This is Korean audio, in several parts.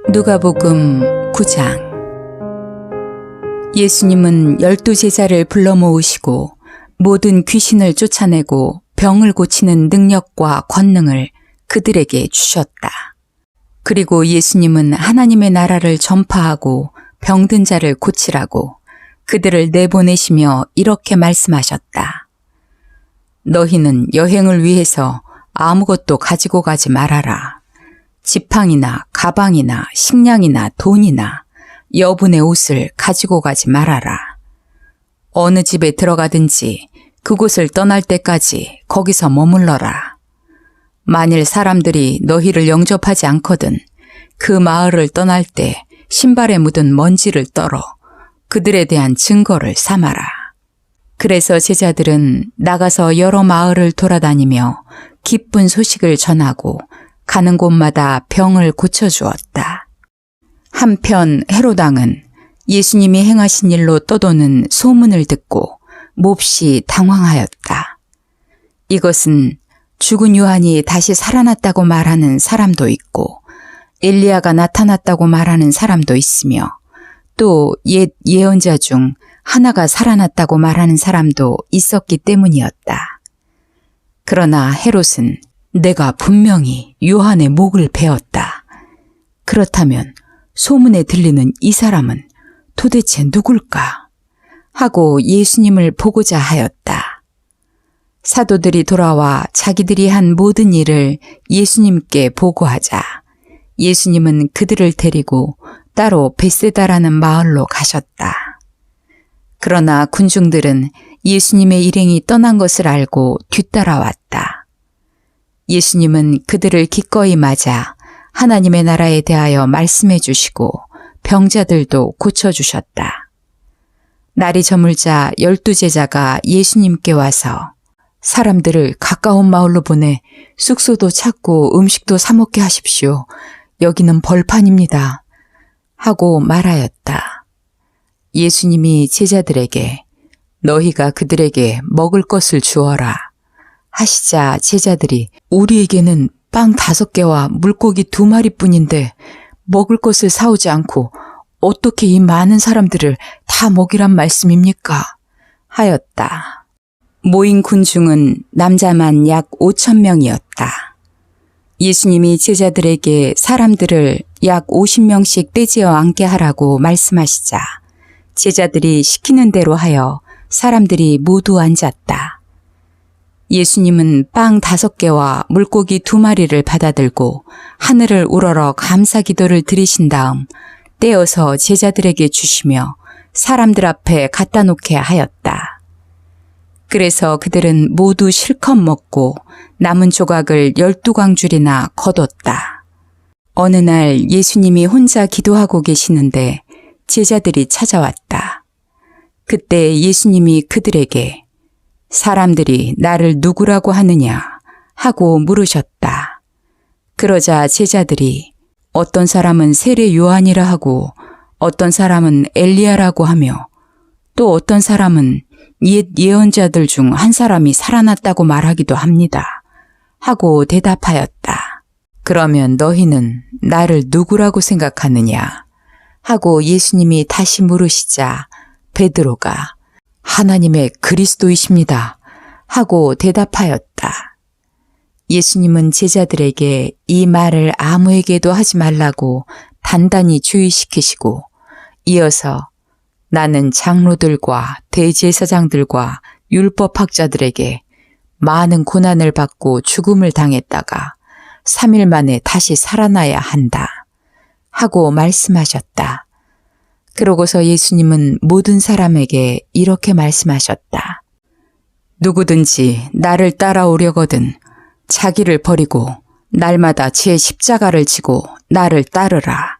누가복음 9장. 예수님은 12제자를 불러 모으시고 모든 귀신을 쫓아내고 병을 고치는 능력과 권능을 그들에게 주셨다. 그리고 예수님은 하나님의 나라를 전파하고 병든 자를 고치라고 그들을 내보내시며 이렇게 말씀하셨다. 너희는 여행을 위해서 아무것도 가지고 가지 말아라. 지팡이나 가방이나 식량이나 돈이나 여분의 옷을 가지고 가지 말아라. 어느 집에 들어가든지 그곳을 떠날 때까지 거기서 머물러라. 만일 사람들이 너희를 영접하지 않거든 그 마을을 떠날 때 신발에 묻은 먼지를 떨어 그들에 대한 증거를 삼아라. 그래서 제자들은 나가서 여러 마을을 돌아다니며 기쁜 소식을 전하고 가는 곳마다 병을 고쳐주었다. 한편 헤롯 왕은 예수님이 행하신 일로 떠도는 소문을 듣고 몹시 당황하였다. 이것은 죽은 요한이 다시 살아났다고 말하는 사람도 있고 엘리야가 나타났다고 말하는 사람도 있으며 또 옛 예언자 중 하나가 살아났다고 말하는 사람도 있었기 때문이었다. 그러나 헤롯은 내가 분명히 요한의 목을 베었다. 그렇다면 소문에 들리는 이 사람은 도대체 누굴까? 하고 예수님을 보고자 하였다. 사도들이 돌아와 자기들이 한 모든 일을 예수님께 보고하자 예수님은 그들을 데리고 따로 벳세다라는 마을로 가셨다. 그러나 군중들은 예수님의 일행이 떠난 것을 알고 뒤따라왔다. 예수님은 그들을 기꺼이 맞아 하나님의 나라에 대하여 말씀해 주시고 병자들도 고쳐주셨다. 날이 저물자 12제자가 예수님께 와서 사람들을 가까운 마을로 보내 숙소도 찾고 음식도 사 먹게 하십시오. 여기는 벌판입니다. 하고 말하였다. 예수님이 제자들에게 너희가 그들에게 먹을 것을 주어라 하시자 제자들이 우리에게는 빵 5개와 물고기 2마리뿐인데 먹을 것을 사오지 않고 어떻게 이 많은 사람들을 다 먹이란 말씀입니까? 하였다. 모인 군중은 남자만 약 5,000명이었다. 예수님이 제자들에게 사람들을 약 50명씩 떼지어 앉게 하라고 말씀하시자 제자들이 시키는 대로 하여 사람들이 모두 앉았다. 예수님은 빵 5개와 물고기 2마리를 받아들고 하늘을 우러러 감사 기도를 드리신 다음 떼어서 제자들에게 주시며 사람들 앞에 갖다 놓게 하였다. 그래서 그들은 모두 실컷 먹고 남은 조각을 12광줄이나 거뒀다. 어느 날 예수님이 혼자 기도하고 계시는데 제자들이 찾아왔다. 그때 예수님이 그들에게 사람들이 나를 누구라고 하느냐 하고 물으셨다. 그러자 제자들이 어떤 사람은 세례 요한이라 하고 어떤 사람은 엘리야라고 하며 또 어떤 사람은 옛 예언자들 중 한 사람이 살아났다고 말하기도 합니다. 하고 대답하였다. 그러면 너희는 나를 누구라고 생각하느냐? 하고 예수님이 다시 물으시자 베드로가 하나님의 그리스도이십니다. 하고 대답하였다. 예수님은 제자들에게 이 말을 아무에게도 하지 말라고 단단히 주의시키시고 이어서 나는 장로들과 대제사장들과 율법학자들에게 많은 고난을 받고 죽음을 당했다가 3일 만에 다시 살아나야 한다. 하고 말씀하셨다. 그러고서 예수님은 모든 사람에게 이렇게 말씀하셨다. 누구든지 나를 따라오려거든 자기를 버리고 날마다 제 십자가를 지고 나를 따르라.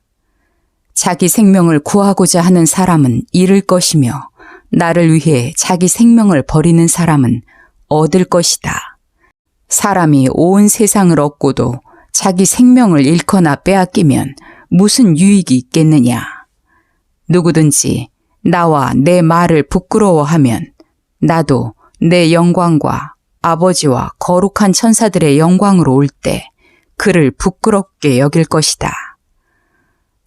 자기 생명을 구하고자 하는 사람은 잃을 것이며 나를 위해 자기 생명을 버리는 사람은 얻을 것이다. 사람이 온 세상을 얻고도 자기 생명을 잃거나 빼앗기면 무슨 유익이 있겠느냐. 누구든지 나와 내 말을 부끄러워하면 나도 내 영광과 아버지와 거룩한 천사들의 영광으로 올 때 그를 부끄럽게 여길 것이다.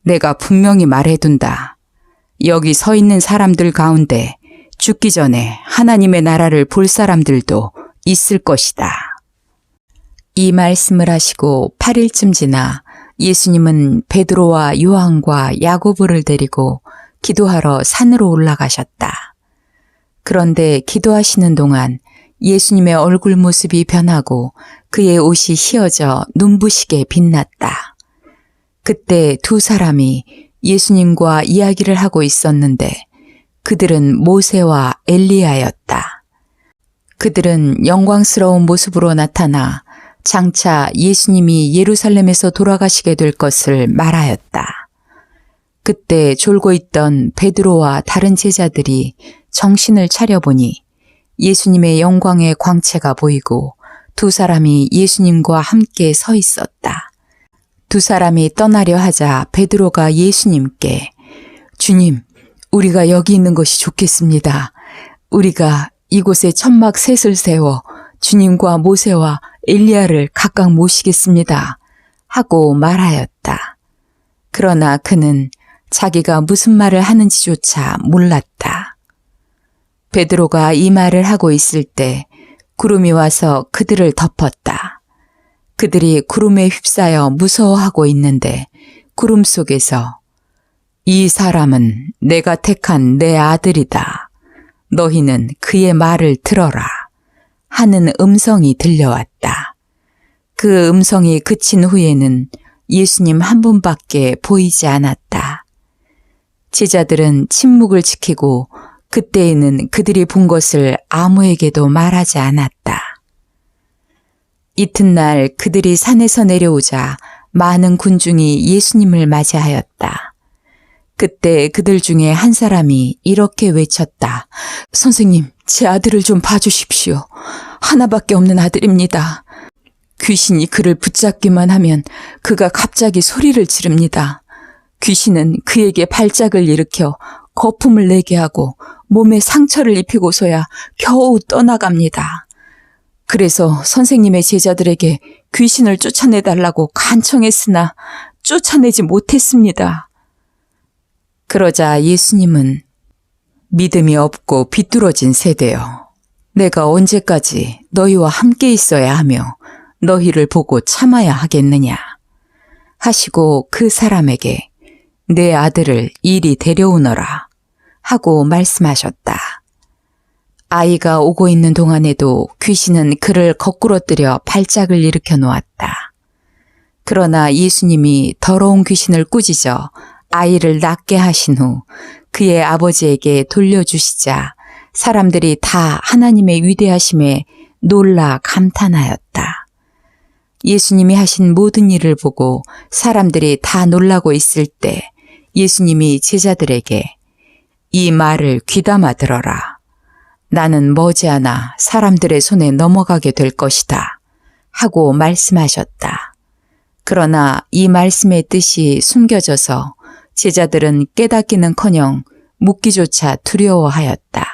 내가 분명히 말해둔다. 여기 서 있는 사람들 가운데 죽기 전에 하나님의 나라를 볼 사람들도 있을 것이다. 이 말씀을 하시고 8일쯤 지나 예수님은 베드로와 요한과 야고보를 데리고 기도하러 산으로 올라가셨다. 그런데 기도하시는 동안 예수님의 얼굴 모습이 변하고 그의 옷이 휘어져 눈부시게 빛났다. 그때 두 사람이 예수님과 이야기를 하고 있었는데 그들은 모세와 엘리야였다. 그들은 영광스러운 모습으로 나타나 장차 예수님이 예루살렘에서 돌아가시게 될 것을 말하였다. 그때 졸고 있던 베드로와 다른 제자들이 정신을 차려보니 예수님의 영광의 광채가 보이고 두 사람이 예수님과 함께 서 있었다. 두 사람이 떠나려 하자 베드로가 예수님께 주님, 우리가 여기 있는 것이 좋겠습니다. 우리가 이곳에 천막 셋을 세워 주님과 모세와 엘리야를 각각 모시겠습니다. 하고 말하였다. 그러나 그는 자기가 무슨 말을 하는지조차 몰랐다. 베드로가 이 말을 하고 있을 때 구름이 와서 그들을 덮었다. 그들이 구름에 휩싸여 무서워하고 있는데 구름 속에서 이 사람은 내가 택한 내 아들이다. 너희는 그의 말을 들어라. 하는 음성이 들려왔다. 그 음성이 그친 후에는 예수님 한 분밖에 보이지 않았다. 제자들은 침묵을 지키고 그때에는 그들이 본 것을 아무에게도 말하지 않았다. 이튿날 그들이 산에서 내려오자 많은 군중이 예수님을 맞이하였다. 그때 그들 중에 한 사람이 이렇게 외쳤다. 선생님, 제 아들을 좀 봐주십시오. 하나밖에 없는 아들입니다. 귀신이 그를 붙잡기만 하면 그가 갑자기 소리를 지릅니다. 귀신은 그에게 발작을 일으켜 거품을 내게 하고 몸에 상처를 입히고서야 겨우 떠나갑니다. 그래서 선생님의 제자들에게 귀신을 쫓아내달라고 간청했으나 쫓아내지 못했습니다. 그러자 예수님은 믿음이 없고 비뚤어진 세대여, 내가 언제까지 너희와 함께 있어야 하며 너희를 보고 참아야 하겠느냐 하시고 그 사람에게 내 아들을 이리 데려오너라 하고 말씀하셨다. 아이가 오고 있는 동안에도 귀신은 그를 거꾸러뜨려 발작을 일으켜 놓았다. 그러나 예수님이 더러운 귀신을 꾸짖어 아이를 낫게 하신 후 그의 아버지에게 돌려주시자 사람들이 다 하나님의 위대하심에 놀라 감탄하였다. 예수님이 하신 모든 일을 보고 사람들이 다 놀라고 있을 때 예수님이 제자들에게 이 말을 귀담아 들어라. 나는 머지않아 사람들의 손에 넘어가게 될 것이다. 하고 말씀하셨다. 그러나 이 말씀의 뜻이 숨겨져서 제자들은 깨닫기는커녕 묻기조차 두려워하였다.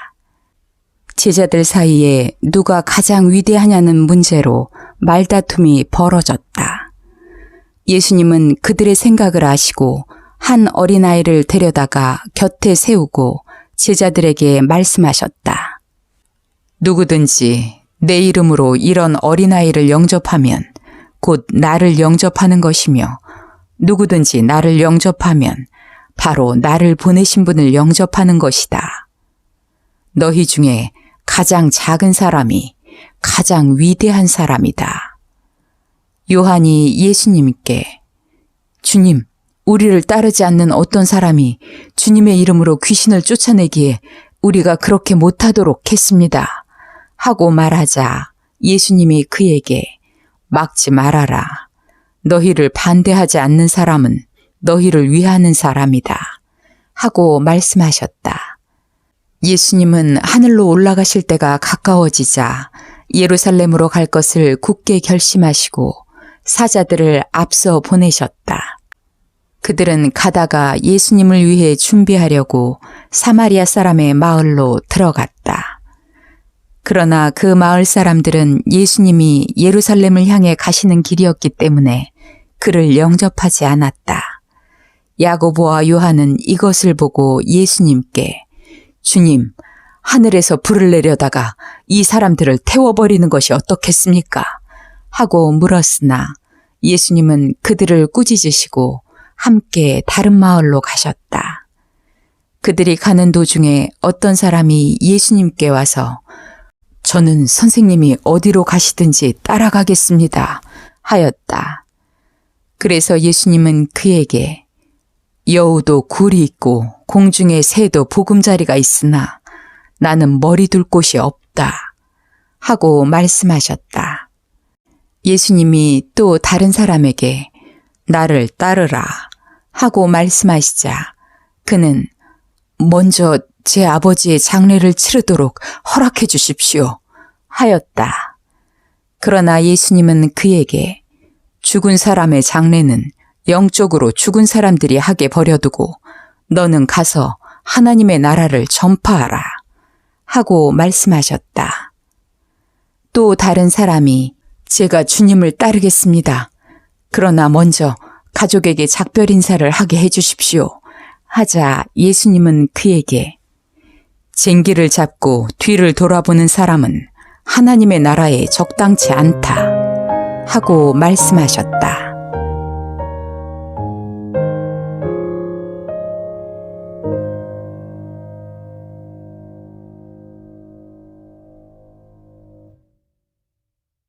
제자들 사이에 누가 가장 위대하냐는 문제로 말다툼이 벌어졌다. 예수님은 그들의 생각을 아시고 한 어린아이를 데려다가 곁에 세우고 제자들에게 말씀하셨다. 누구든지 내 이름으로 이런 어린아이를 영접하면 곧 나를 영접하는 것이며 누구든지 나를 영접하면 바로 나를 보내신 분을 영접하는 것이다. 너희 중에 가장 작은 사람이 가장 위대한 사람이다. 요한이 예수님께 주님, 우리를 따르지 않는 어떤 사람이 주님의 이름으로 귀신을 쫓아내기에 우리가 그렇게 못하도록 했습니다. 하고 말하자 예수님이 그에게 막지 말아라. 너희를 반대하지 않는 사람은 너희를 위하는 사람이다. 하고 말씀하셨다. 예수님은 하늘로 올라가실 때가 가까워지자 예루살렘으로 갈 것을 굳게 결심하시고 사자들을 앞서 보내셨다. 그들은 가다가 예수님을 위해 준비하려고 사마리아 사람의 마을로 들어갔다. 그러나 그 마을 사람들은 예수님이 예루살렘을 향해 가시는 길이었기 때문에 그를 영접하지 않았다. 야고보와 요한은 이것을 보고 예수님께 주님, 하늘에서 불을 내려다가 이 사람들을 태워버리는 것이 어떻겠습니까? 하고 물었으나 예수님은 그들을 꾸짖으시고 함께 다른 마을로 가셨다. 그들이 가는 도중에 어떤 사람이 예수님께 와서 저는 선생님이 어디로 가시든지 따라가겠습니다 하였다. 그래서 예수님은 그에게 여우도 굴이 있고 공중에 새도 보금자리가 있으나 나는 머리 둘 곳이 없다 하고 말씀하셨다. 예수님이 또 다른 사람에게 나를 따르라 하고 말씀하시자 그는 먼저 제 아버지의 장례를 치르도록 허락해 주십시오 하였다. 그러나 예수님은 그에게 죽은 사람의 장례는 영적으로 죽은 사람들이 하게 버려두고 너는 가서 하나님의 나라를 전파하라 하고 말씀하셨다. 또 다른 사람이 제가 주님을 따르겠습니다. 그러나 먼저 가족에게 작별 인사를 하게 해주십시오 하자 예수님은 그에게 쟁기를 잡고 뒤를 돌아보는 사람은 하나님의 나라에 적당치 않다 하고 말씀하셨다.